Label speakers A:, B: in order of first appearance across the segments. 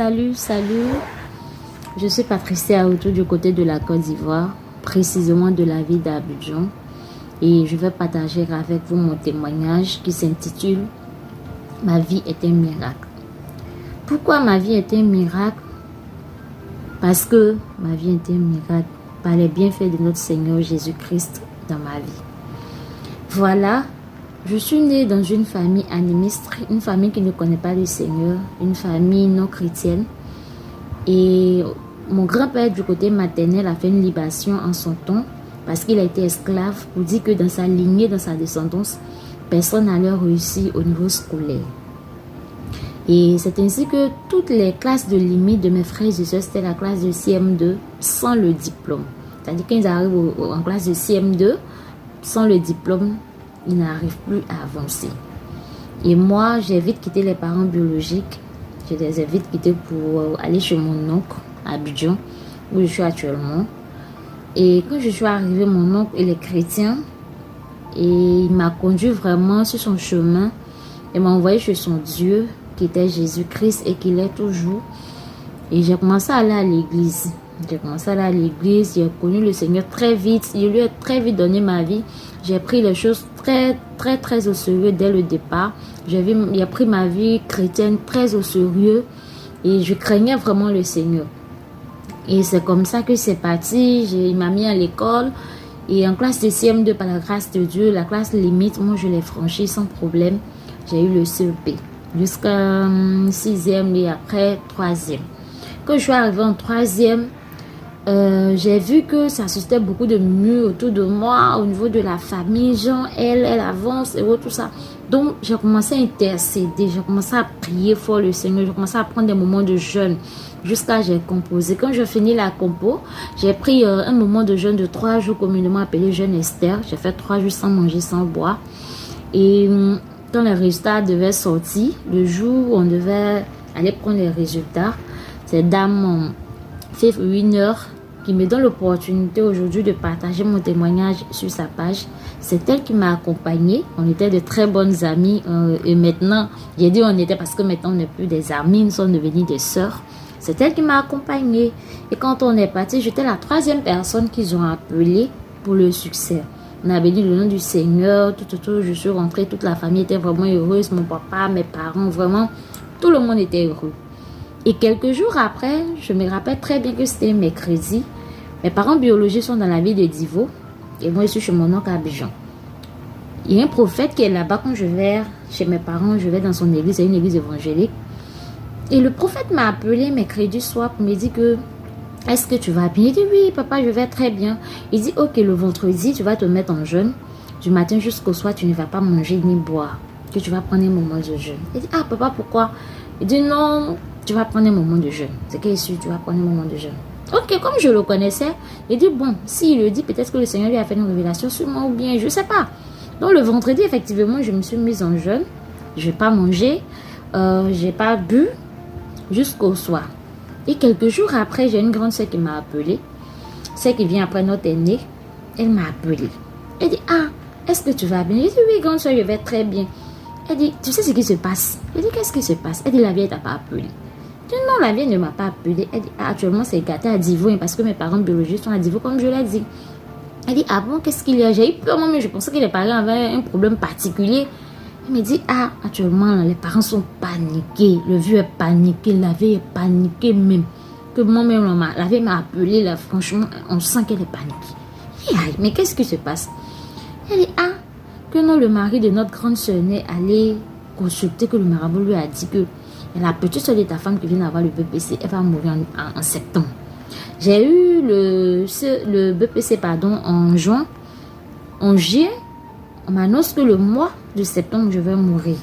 A: Salut, je suis Patricia Aoutou du côté de la Côte d'Ivoire, précisément de la ville d'Abidjan, et je vais partager avec vous mon témoignage qui s'intitule « Ma vie est un miracle ». Pourquoi ma vie est un miracle? Parce que ma vie est un miracle par les bienfaits de notre Seigneur Jésus-Christ dans ma vie. Voilà, je suis née dans une famille animiste, une famille qui ne connaît pas le Seigneur, une famille non chrétienne. Et mon grand-père du côté maternel a fait une libation en son temps parce qu'il a été esclave pour dire que dans sa lignée, dans sa descendance, personne n'allait réussir au niveau scolaire. Et c'est ainsi que toutes les classes de limite de mes frères et sœurs, c'était la classe de CM2 sans le diplôme. C'est-à-dire qu'ils arrivent en classe de CM2 sans le diplôme, ils n'arrivent plus à avancer. Et moi, j'ai vite quitté les parents biologiques. Je les ai vite quittés pour aller chez mon oncle à Abidjan, où je suis actuellement. Et quand je suis arrivée, mon oncle, il est chrétien. Et il m'a conduit vraiment sur son chemin. Il m'a envoyé chez son Dieu, qui était Jésus-Christ et qu'il est toujours. Et j'ai commencé à aller à l'église. J'ai connu le Seigneur très vite. Je lui ai très vite donné ma vie. J'ai pris les choses très au sérieux dès le départ. J'ai pris ma vie chrétienne très au sérieux. Et je craignais vraiment le Seigneur. Et c'est comme ça que c'est parti. Il m'a mis à l'école. Et en classe de CM2, par la grâce de Dieu, la classe limite, moi je l'ai franchie sans problème. J'ai eu le CEP jusqu'à 6e et après 3e. Quand je suis arrivée en 3e, j'ai vu que ça suscitait beaucoup de murs autour de moi, au niveau de la famille. Genre, elle avance et tout ça. Donc, j'ai commencé à intercéder, j'ai commencé à prier fort le Seigneur, j'ai commencé à prendre des moments de jeûne jusqu'à j'ai composé. Quand je finis la compo, j'ai pris un moment de jeûne de 3 jours communément appelé jeûne Esther. J'ai fait 3 jours sans manger, sans boire. Et quand les résultats devaient sortir, le jour où on devait aller prendre les résultats, cette dame fait une heure qui me donne l'opportunité aujourd'hui de partager mon témoignage sur sa page. C'est elle qui m'a accompagnée. On était de très bonnes amies et maintenant, j'ai dit on était parce que maintenant on n'est plus des amies, nous sommes devenues des sœurs. C'est elle qui m'a accompagnée. Et quand on est parti, j'étais la 3e personne qu'ils ont appelée pour le succès. On avait dit le nom du Seigneur, tout, je suis rentrée, toute la famille était vraiment heureuse, mon papa, mes parents, vraiment, tout le monde était heureux. Et quelques jours après, je me rappelle très bien que c'était mercredi. Mes parents biologiques sont dans la ville de Divo et moi je suis chez mon oncle à Abidjan. Il y a un prophète qui est là-bas quand je vais chez mes parents, je vais dans son église, c'est une église évangélique. Et le prophète m'a appelé mercredi soir pour me dire que est-ce que tu vas bien? Il dit oui papa, je vais très bien. Il dit ok, le vendredi tu vas te mettre en jeûne. Du matin jusqu'au soir tu ne vas pas manger ni boire. Que tu vas prendre un moment de jeûne. Il dit ah papa pourquoi? Il dit non, tu vas prendre un moment de jeûne. C'est qu'il est sûr, tu vas prendre un moment de jeûne. Ok, comme je le connaissais, il dit bon, s'il le dit, peut-être que le Seigneur lui a fait une révélation sur moi ou bien, je ne sais pas. Donc le vendredi, effectivement, je me suis mise en jeûne. Je n'ai pas mangé, je n'ai pas bu jusqu'au soir. Et quelques jours après, j'ai une grande sœur qui m'a appelée. Celle qui vient après notre aînée, elle m'a appelée. Elle dit ah, est-ce que tu vas bien? J'ai dit oui, grande sœur, je vais très bien. Elle dit, tu sais ce qui se passe? Elle dit, qu'est-ce qui se passe? Elle dit, la vieille t'a pas appelé. Je dis, non, la vieille ne m'a pas appelé. Elle dit, ah, actuellement, c'est gâté à Divo, parce que mes parents biologiques sont à Divo, comme je l'ai dit. Elle dit, ah bon, qu'est-ce qu'il y a? J'ai eu peur, mais je pensais que les parents avaient un problème particulier. Elle me dit, ah, actuellement, les parents sont paniqués. Le vieux est paniqué, la vieille est paniquée même. Que moi-même, la vieille m'a appelé, là, franchement, on sent qu'elle est paniquée. Aïe, mais qu'est-ce qui se passe? Elle dit, ah, que non, le mari de notre grande sœur est allé consulter, que le marabout lui a dit que la petite soeur de ta femme qui vient d'avoir le BPC, elle va mourir en septembre. J'ai eu le BPC en juin. En juillet, on m'annonce que le mois de septembre, je vais mourir.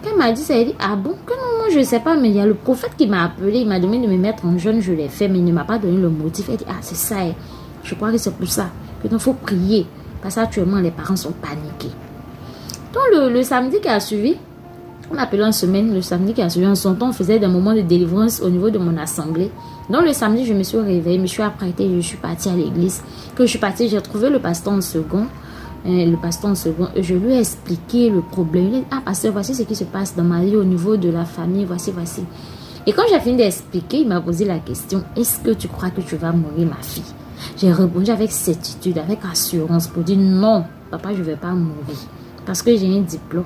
A: Quand elle m'a dit ça, elle dit, ah bon, que non, moi je ne sais pas, mais il y a le prophète qui m'a appelé, il m'a demandé de me mettre en jeûne, je l'ai fait, mais il ne m'a pas donné le motif. Elle dit, ah c'est ça, je crois que c'est pour ça, que il faut prier. Parce qu'actuellement, les parents sont paniqués. Donc, le samedi qui a suivi, on appelait en semaine, le samedi qui a suivi, en son temps, on faisait des moments de délivrance au niveau de mon assemblée. Donc, le samedi, je me suis réveillée, je me suis apprêtée, je suis partie à l'église. Quand je suis partie, j'ai trouvé le pasteur en second. Je lui ai expliqué le problème. Il a dit, ah, pasteur, voici ce qui se passe dans ma vie au niveau de la famille, voici. Et quand j'ai fini d'expliquer, il m'a posé la question, est-ce que tu crois que tu vas mourir, ma fille? J'ai répondu avec certitude, avec assurance pour dire non, papa, je ne vais pas mourir. Parce que j'ai un diplôme.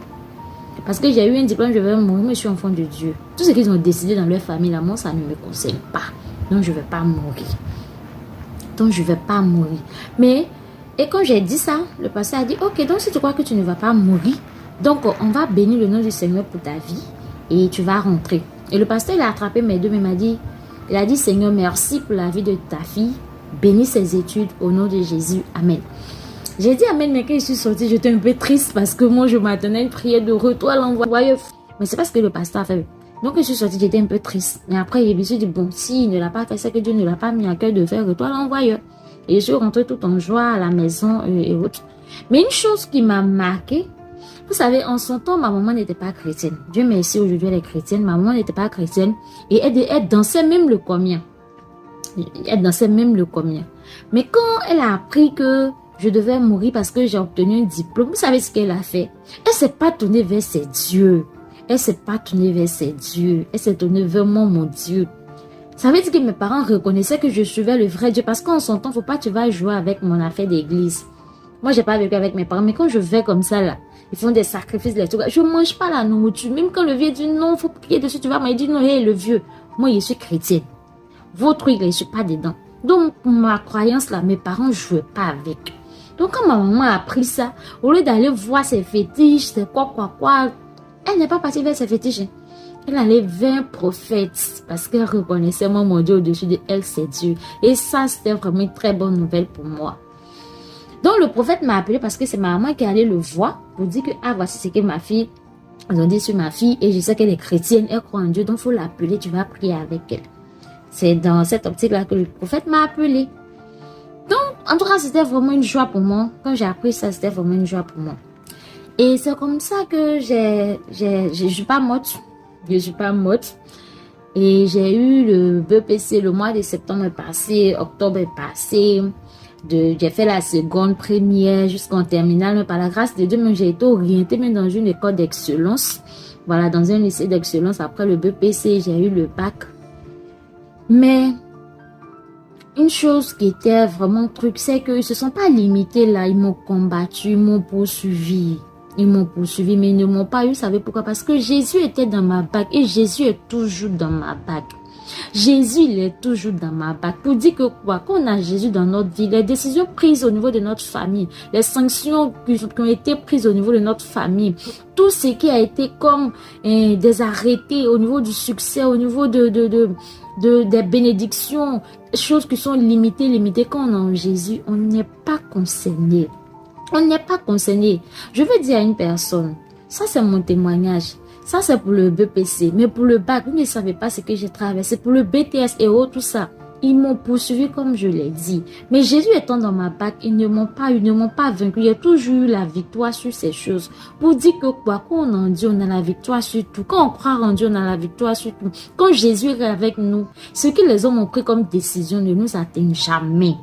A: Parce que j'ai eu un diplôme, je vais mourir, mais je suis enfant de Dieu. Tout ce qu'ils ont décidé dans leur famille, là, moi, ça ne me concerne pas. Donc, je ne vais pas mourir. Donc, je ne vais pas mourir. Mais, et quand j'ai dit ça, le pasteur a dit, ok, donc si tu crois que tu ne vas pas mourir, donc on va bénir le nom du Seigneur pour ta vie et tu vas rentrer. Et le pasteur, il a attrapé mes deux, mais il a dit, Seigneur, merci pour la vie de ta fille. Bénis ses études au nom de Jésus. Amen. J'ai dit Amen, mais quand je suis sortie, j'étais un peu triste parce que moi, je m'attendais à une prière de retour à l'envoyeur. Mais c'est pas ce que le pasteur a fait. Donc, quand je suis sortie, j'étais un peu triste. Mais après, je me suis dit, bon, s'il ne l'a pas fait, c'est que Dieu ne l'a pas mis à cœur de faire retour à l'envoyeur. Et je suis rentrée tout en joie à la maison et autres. Mais une chose qui m'a marquée, vous savez, en son temps, ma maman n'était pas chrétienne. Dieu merci, aujourd'hui, elle est chrétienne. Ma maman n'était pas chrétienne. Et elle dansait même le combien. Elle dansait même le combien. Mais quand elle a appris que je devais mourir parce que j'ai obtenu un diplôme, vous savez ce qu'elle a fait? Elle s'est pas tournée vers ses dieux. Elle s'est pas tournée vers ses dieux. Elle s'est tournée vers mon Dieu. Ça veut dire que mes parents reconnaissaient que je suivais le vrai Dieu. Parce qu'en son temps, faut pas que tu vas jouer avec mon affaire d'église. Moi, j'ai pas vécu avec mes parents. Mais quand je vais comme ça, là, ils font des sacrifices, les trucs. Je mange pas la nourriture. Même quand le vieux dit non, faut prier dessus, tu vas. Moi, il dit non, hé, le vieux. Moi, je suis chrétienne. Vos trucs, là, je suis pas dedans. Donc, ma croyance, là, mes parents ne jouaient pas avec. Donc, quand ma maman a appris ça, au lieu d'aller voir ses fétiches, c'est quoi, elle n'est pas partie vers ses fétiches. Elle allait vers un prophète parce qu'elle reconnaissait moi, mon Dieu, au-dessus de elle, c'est Dieu. Et ça, c'était vraiment une très bonne nouvelle pour moi. Donc, le prophète m'a appelé parce que c'est ma maman qui allait le voir pour dire que, ah, voici ce que ma fille, ils ont dit sur ma fille et je sais qu'elle est chrétienne, elle croit en Dieu, donc il faut l'appeler, tu vas prier avec elle. C'est dans cette optique-là que le prophète m'a appelé. Donc, en tout cas, c'était vraiment une joie pour moi. Quand j'ai appris ça, c'était vraiment une joie pour moi. Et c'est comme ça que je suis pas morte. Je suis pas morte. Et j'ai eu le BPC, le mois de septembre est passé, octobre est passé. J'ai fait la seconde première jusqu'en terminale. Mais par la grâce de Dieu, j'ai été orientée même dans une école d'excellence. Voilà, dans un lycée d'excellence. Après le BPC, j'ai eu le bac. Mais une chose qui était vraiment truc, c'est qu'ils ne se sont pas limités là. Ils m'ont combattu, ils m'ont poursuivi. Ils m'ont poursuivi, mais ils ne m'ont pas eu. Vous savez pourquoi? Parce que Jésus était dans ma bague et Jésus est toujours dans ma bague. Jésus, il est toujours dans ma bague. Pour dire que quoi? Qu'on a Jésus dans notre vie, les décisions prises au niveau de notre famille, les sanctions qui ont été prises au niveau de notre famille, tout ce qui a été comme des arrêtés au niveau du succès, au niveau des bénédictions, choses qui sont limitées. Quand on a Jésus, on n'est pas concerné. On n'est pas concerné. Je veux dire à une personne, ça c'est mon témoignage. Ça c'est pour le BPC. Mais pour le bac, vous ne savez pas ce que j'ai traversé. Pour le BTS et autres, tout ça. Ils m'ont poursuivi comme je l'ai dit. Mais Jésus étant dans ma bac, ils ne m'ont pas vaincu. Il y a toujours eu la victoire sur ces choses. Pour dire que quoi, quand on en Dieu, on a la victoire sur tout. Quand on croit en Dieu, on a la victoire sur tout. Quand Jésus est avec nous, ce que les hommes ont pris comme décision ne nous atteint jamais.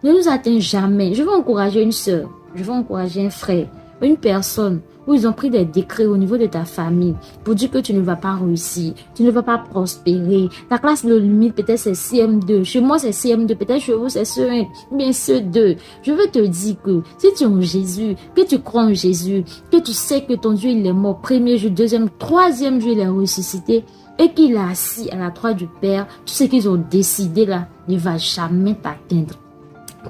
A: Ne nous atteint jamais. Je veux encourager une soeur. Je veux encourager un frère, une personne où ils ont pris des décrets au niveau de ta famille pour dire que tu ne vas pas réussir, tu ne vas pas prospérer. Ta classe de limite peut-être c'est CM2. Chez moi c'est CM2, peut-être chez vous c'est CE1, bien CE2. Je veux te dire que si tu es en Jésus, que tu crois en Jésus, que tu sais que ton Dieu il est mort, premier jour, deuxième, troisième jour il est ressuscité et qu'il est assis à la droite du Père, tout ce qu'ils ont décidé là ne va jamais t'atteindre.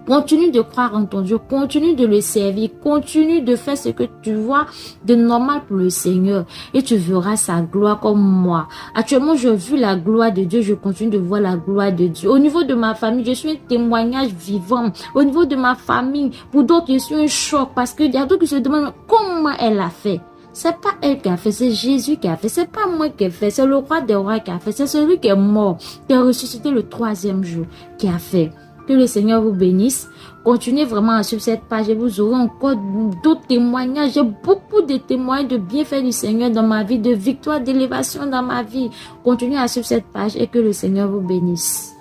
A: Continue de croire en ton Dieu, continue de le servir, continue de faire ce que tu vois de normal pour le Seigneur et tu verras sa gloire comme moi. Actuellement, j'ai vu la gloire de Dieu, je continue de voir la gloire de Dieu. Au niveau de ma famille, je suis un témoignage vivant. Au niveau de ma famille, pour d'autres, je suis un choc parce qu'il y a d'autres qui se demandent comment elle a fait. C'est pas elle qui a fait, c'est Jésus qui a fait. C'est pas moi qui ai fait, c'est le roi des rois qui a fait. C'est celui qui est mort, qui a ressuscité le troisième jour, qui a fait. Que le Seigneur vous bénisse. Continuez vraiment à suivre cette page et vous aurez encore d'autres témoignages. J'ai beaucoup de témoignages de bienfaits du Seigneur dans ma vie, de victoire, d'élévation dans ma vie. Continuez à suivre cette page et que le Seigneur vous bénisse.